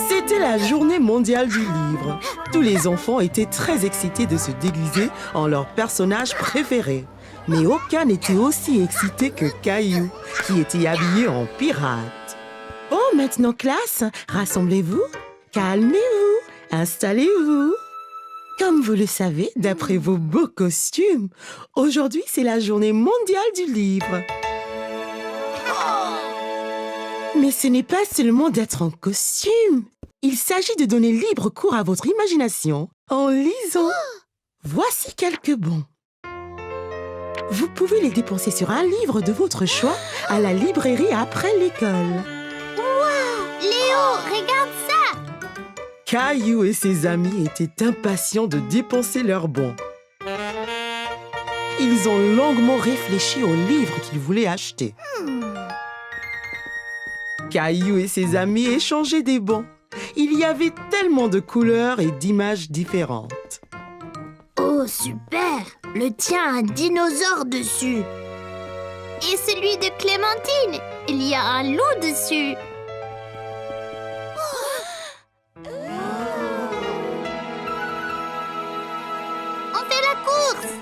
C'était la journée mondiale du livre. Tous les enfants étaient très excités de se déguiser en leur personnage préféré. Mais aucun n'était aussi excité que Caillou, qui était habillé en pirate. Oh, maintenant classe, rassemblez-vous, calmez-vous, installez-vous. Comme vous le savez, d'après vos beaux costumes, aujourd'hui c'est la journée mondiale du livre. Mais ce n'est pas seulement d'être en costume. Il s'agit de donner libre cours à votre imagination en lisant. Voici quelques bons. Vous pouvez les dépenser sur un livre de votre choix à la librairie après l'école. Wow! Léo, regarde ça! Caillou et ses amis étaient impatients de dépenser leurs bons. Ils ont longuement réfléchi aux livres qu'ils voulaient acheter. Caillou et ses amis échangeaient des bons. Il y avait tellement de couleurs et d'images différentes. Oh, super! Le tien a un dinosaure dessus. Et celui de Clémentine, il y a un loup dessus. On fait la course!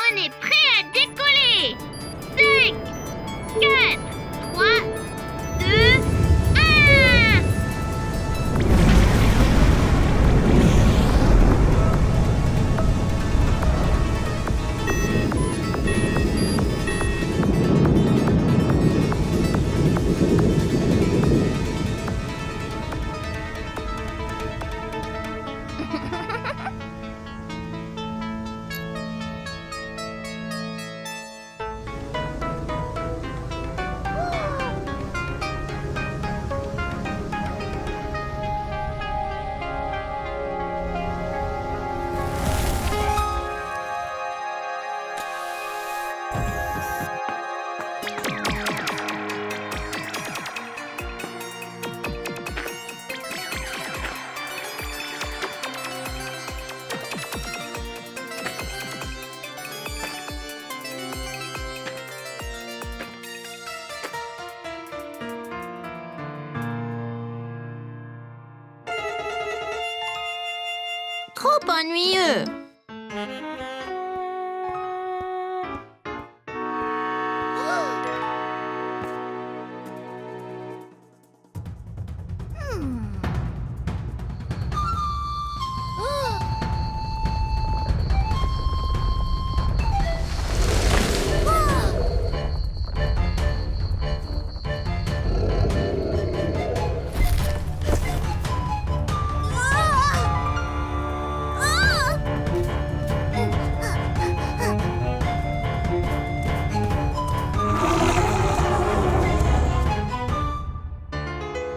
On est prêt à décoller! 5, 4, 3, 2, 1! Trop ennuyeux!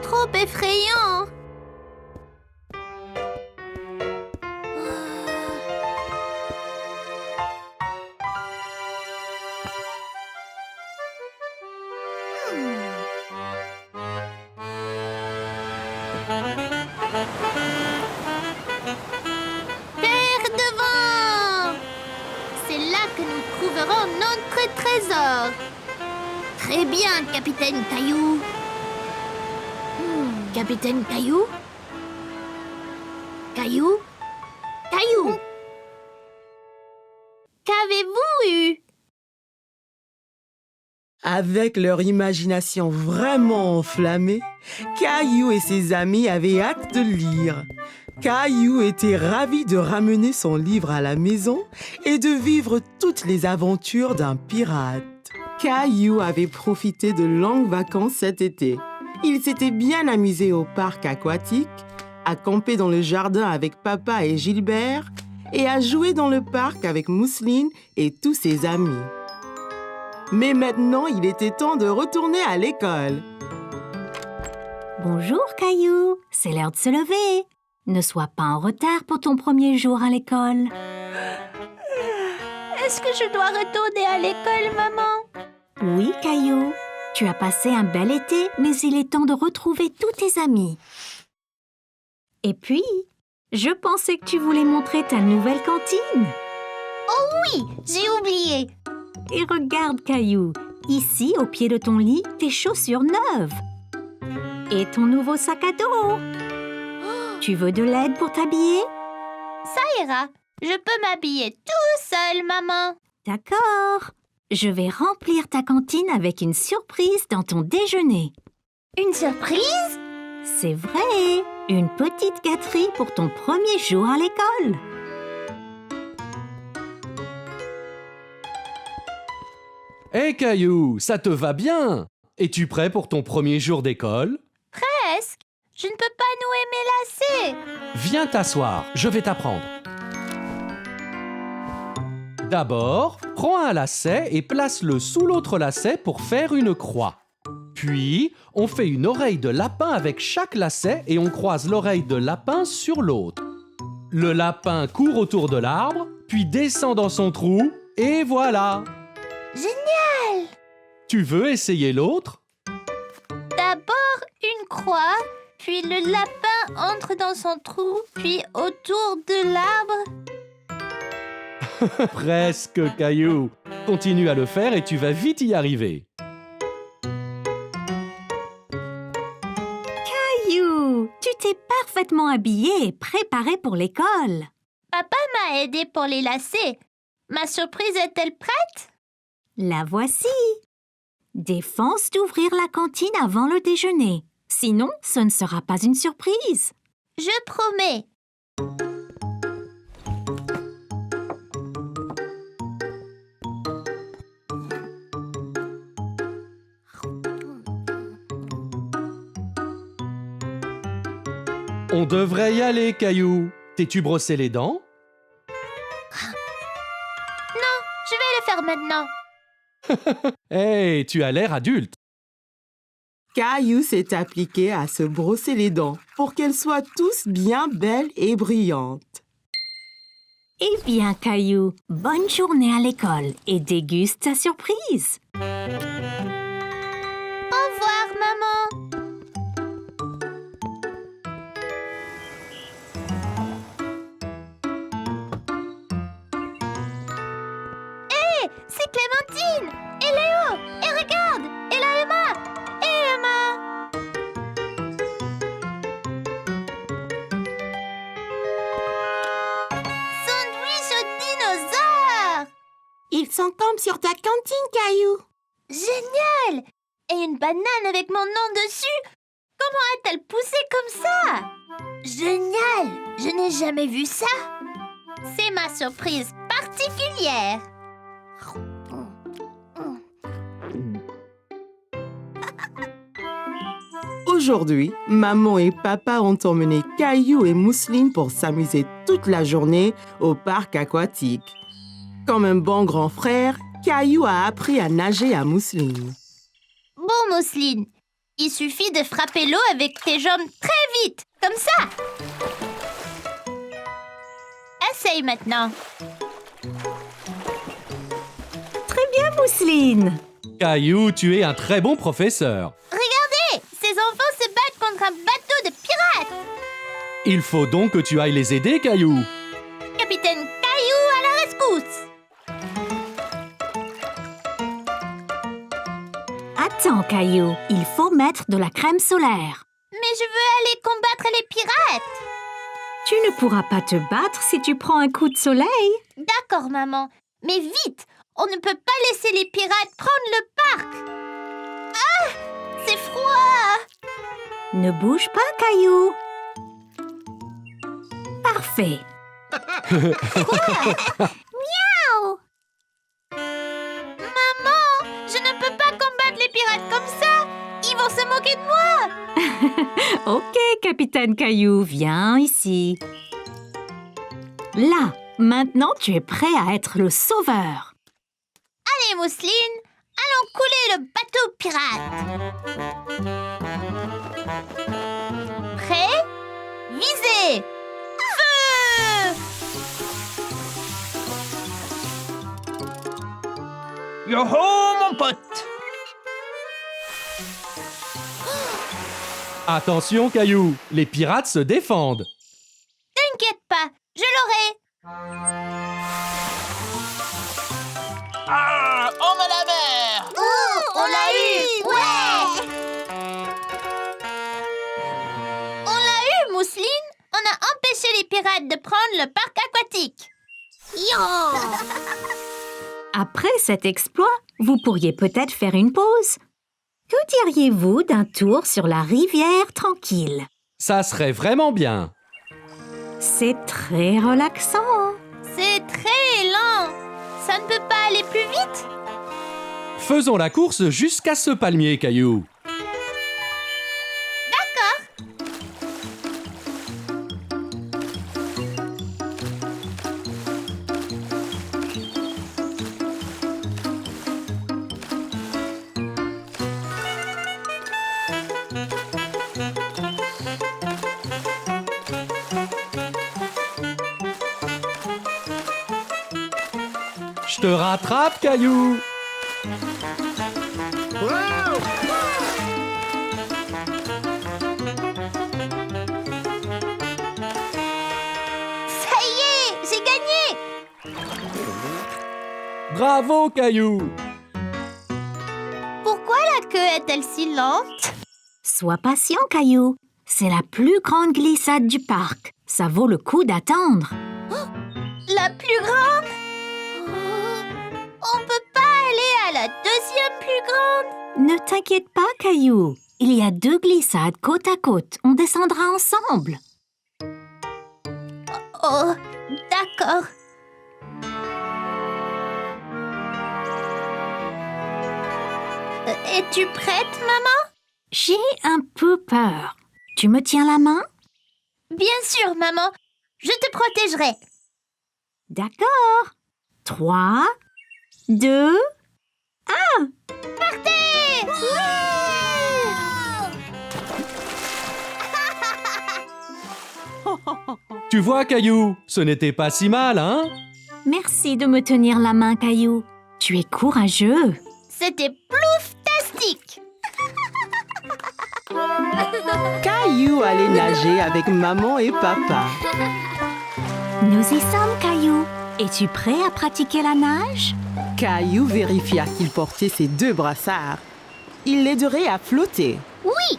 Trop effrayant! Terre devant! C'est là que nous trouverons notre trésor. Très bien, Capitaine Caillou. Capitaine Caillou? Caillou? Caillou? Qu'avez-vous eu? Avec leur imagination vraiment enflammée, Caillou et ses amis avaient hâte de lire. Caillou était ravi de ramener son livre à la maison et de vivre toutes les aventures d'un pirate. Caillou avait profité de longues vacances cet été. Il s'était bien amusé au parc aquatique, à camper dans le jardin avec papa et Gilbert et à jouer dans le parc avec Mousseline et tous ses amis. Mais maintenant, il était temps de retourner à l'école. Bonjour Caillou, c'est l'heure de se lever. Ne sois pas en retard pour ton premier jour à l'école. Est-ce que je dois retourner à l'école, maman? Oui, Caillou. Tu as passé un bel été, mais il est temps de retrouver tous tes amis. Et puis, je pensais que tu voulais montrer ta nouvelle cantine. Oui, j'ai oublié. Et regarde, Caillou, ici, au pied de ton lit, tes chaussures neuves. Et ton nouveau sac à dos. Tu veux de l'aide pour t'habiller? Ça ira. Je peux m'habiller tout seul, maman. D'accord. Je vais remplir ta cantine avec une surprise dans ton déjeuner. Une surprise? C'est vrai, une petite gâterie pour ton premier jour à l'école. Hé Caillou, ça te va bien? Es-tu prêt pour ton premier jour d'école? Presque. Je ne peux pas nouer mes lacets. Viens t'asseoir, je vais t'apprendre. D'abord, prends un lacet et place-le sous l'autre lacet pour faire une croix. Puis, on fait une oreille de lapin avec chaque lacet et on croise l'oreille de lapin sur l'autre. Le lapin court autour de l'arbre, puis descend dans son trou, et voilà! Génial! Tu veux essayer l'autre? D'abord une croix, puis le lapin entre dans son trou, puis autour de l'arbre. Presque, Caillou. Continue à le faire et tu vas vite y arriver. Caillou, tu t'es parfaitement habillé et préparé pour l'école. Papa m'a aidé pour les lacets. Ma surprise est-elle prête? La voici. Défense d'ouvrir la cantine avant le déjeuner. Sinon, ce ne sera pas une surprise. Je promets. On devrait y aller, Caillou. T'es-tu brossé les dents? Non, je vais le faire maintenant. Hey, tu as l'air adulte. Caillou s'est appliqué à se brosser les dents pour qu'elles soient tous bien belles et brillantes. Eh bien, Caillou, bonne journée à l'école et déguste ta surprise. Au revoir, maman. Hé, c'est Clémentine et Léo. Et regarde, et là Emma. Et Emma. Sandwich au dinosaure. Ils sont comme sur ta cantine, Caillou. Génial! Et une banane avec mon nom dessus? Comment a-t-elle poussé comme ça? Génial! Je n'ai jamais vu ça. C'est ma surprise particulière. Aujourd'hui, maman et papa ont emmené Caillou et Mousseline pour s'amuser toute la journée au parc aquatique. Comme un bon grand frère, Caillou a appris à nager à Mousseline. Bon, Mousseline, il suffit de frapper l'eau avec tes jambes très vite, comme ça. Essaye maintenant. Très bien, Mousseline. Caillou, tu es un très bon professeur. Regardez, ces enfants se battent contre un bateau de pirates. Il faut donc que tu ailles les aider, Caillou. Capitaine Caillou à la rescousse. Attends, Caillou, il faut mettre de la crème solaire. Mais je veux aller combattre les pirates. Tu ne pourras pas te battre si tu prends un coup de soleil. D'accord, maman. Mais vite, on ne peut pas laisser les pirates prendre le parc. Ah, c'est froid. Ne bouge pas, Caillou. Parfait. Miaou. Maman, je ne peux pas combattre les pirates comme ça. Ils vont se moquer de moi. Ok, Capitaine Caillou, viens ici. Là, maintenant tu es prêt à être le sauveur. Allez, Mousseline, allons couler le bateau pirate. Prêt? Visez! Feu! Yo-ho, mon pote! Attention, Caillou, les pirates se défendent. T'inquiète pas, je l'aurai. Ah! On a la mer! On l'a eu. Ouais. On l'a eu, Mousseline. On a empêché les pirates de prendre le parc aquatique. Après cet exploit, vous pourriez peut-être faire une pause. Que diriez-vous d'un tour sur la rivière tranquille? Ça serait vraiment bien. C'est très relaxant. C'est très lent. Ça ne peut pas aller plus vite? Faisons la course jusqu'à ce palmier, Caillou. Je te rattrape, Caillou. Ça y est, j'ai gagné. Bravo, Caillou. Pourquoi la queue est-elle si lente? Sois patient, Caillou. C'est la plus grande glissade du parc. Ça vaut le coup d'attendre. La plus grande? On peut pas aller à la deuxième plus grande? Ne t'inquiète pas, Caillou. Il y a 2 glissades côte à côte. On descendra ensemble. Oh, d'accord. Es-tu prête, maman? J'ai un peu peur. Tu me tiens la main? Bien sûr, maman. Je te protégerai. D'accord. 3, 2, Partez! Tu vois, Caillou, ce n'était pas si mal, hein? merci de me tenir la main, Caillou. Tu es courageux. C'était plouftastique! Caillou allait nager avec maman et papa. Nous y sommes, Caillou. Es-tu prêt à pratiquer la nage? Caillou vérifia qu'il portait ses 2 brassards. Il l'aiderait à flotter. Oui!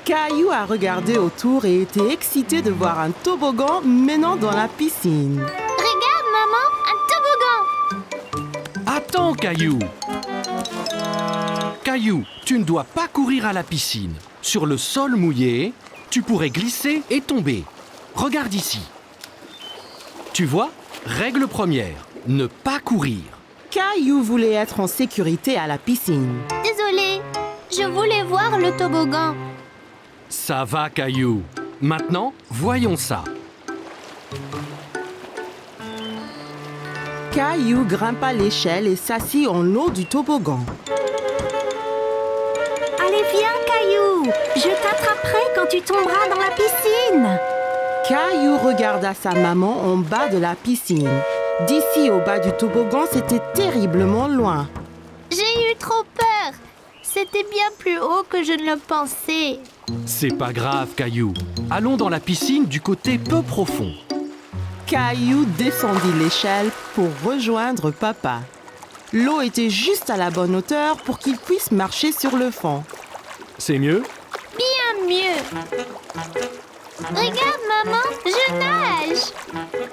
Caillou a regardé autour et était excité de voir un toboggan menant dans la piscine. Regarde, maman, un toboggan! Attends, Caillou. Caillou, tu ne dois pas courir à la piscine. Sur le sol mouillé, tu pourrais glisser et tomber. Regarde ici. Tu vois, règle première, ne pas courir. Caillou voulait être en sécurité à la piscine. Désolée, je voulais voir le toboggan. Ça va, Caillou. Maintenant, voyons ça. Caillou grimpa l'échelle et s'assit en haut du toboggan. Allez, viens, Caillou. Je t'attraperai quand tu tomberas dans la piscine. Caillou regarda sa maman en bas de la piscine. D'ici au bas du toboggan, c'était terriblement loin. J'ai eu trop peur. C'était bien plus haut que je ne le pensais. C'est pas grave, Caillou. Allons dans la piscine du côté peu profond. Caillou descendit l'échelle pour rejoindre papa. L'eau était juste à la bonne hauteur pour qu'il puisse marcher sur le fond. C'est mieux? Bien mieux. Regarde, maman, je nage.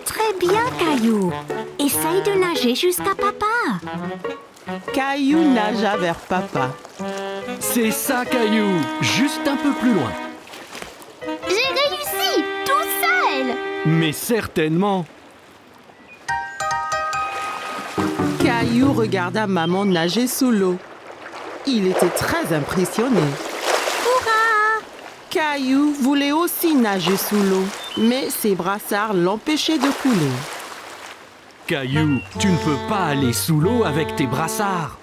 Très bien, Caillou. Essaye de nager jusqu'à papa. Caillou nagea vers papa. C'est ça, Caillou. Juste un peu plus loin. J'ai réussi, tout seul. Mais certainement. Caillou regarda maman nager sous l'eau. Il était très impressionné. Caillou voulait aussi nager sous l'eau, mais ses brassards l'empêchaient de couler. Caillou, tu ne peux pas aller sous l'eau avec tes brassards.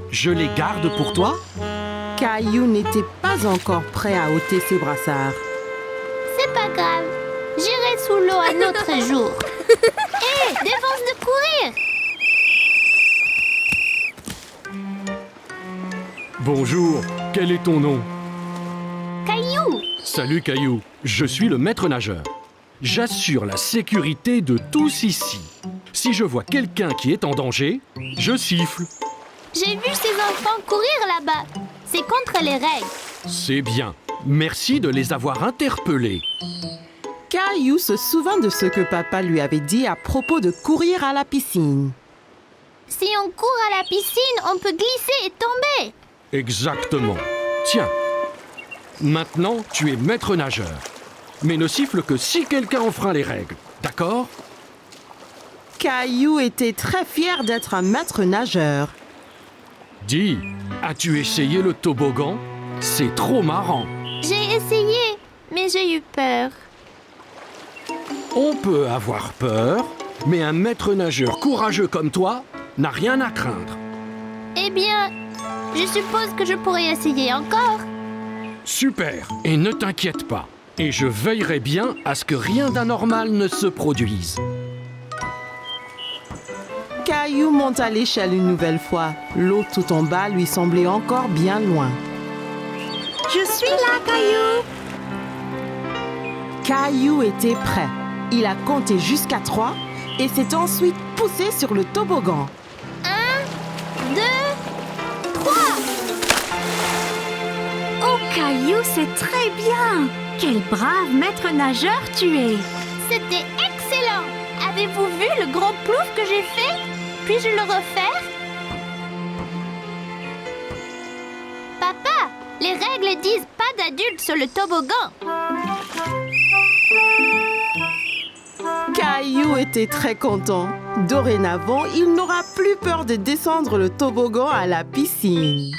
Je les garde pour toi? Caillou n'était pas encore prêt à ôter ses brassards. C'est pas grave. J'irai sous l'eau un autre jour. Hé, défense de courir. Bonjour, quel est ton nom? Caillou! Salut Caillou, je suis le maître nageur. J'assure la sécurité de tous ici. Si je vois quelqu'un qui est en danger, je siffle. J'ai vu ces enfants courir là-bas. C'est contre les règles. C'est bien. Merci de les avoir interpellés. Caillou se souvint de ce que papa lui avait dit à propos de courir à la piscine. Si on court à la piscine, on peut glisser et tomber. Exactement. Tiens. Maintenant, tu es maître nageur. Mais ne siffle que si quelqu'un enfreint les règles. D'accord? Caillou était très fier d'être un maître nageur. Dis, as-tu essayé le toboggan? C'est trop marrant. J'ai essayé, mais j'ai eu peur. On peut avoir peur, mais un maître nageur courageux comme toi n'a rien à craindre. Eh bien, je suppose que je pourrais essayer encore. Super, et ne t'inquiète pas. Et je veillerai bien à ce que rien d'anormal ne se produise. Caillou monta l'échelle une nouvelle fois. L'eau tout en bas lui semblait encore bien loin. Je suis là, Caillou. Caillou était prêt. Il a compté jusqu'à 3 et s'est ensuite poussé sur le toboggan. 1, 2, 3. Oh, Caillou, c'est très bien. Quel brave maître nageur tu es. C'était excellent. Avez-vous vu le gros plouf que j'ai fait? Puis-je le refaire? Papa, les règles disent pas d'adultes sur le toboggan. Caillou était très content. Dorénavant, il n'aura plus peur de descendre le toboggan à la piscine.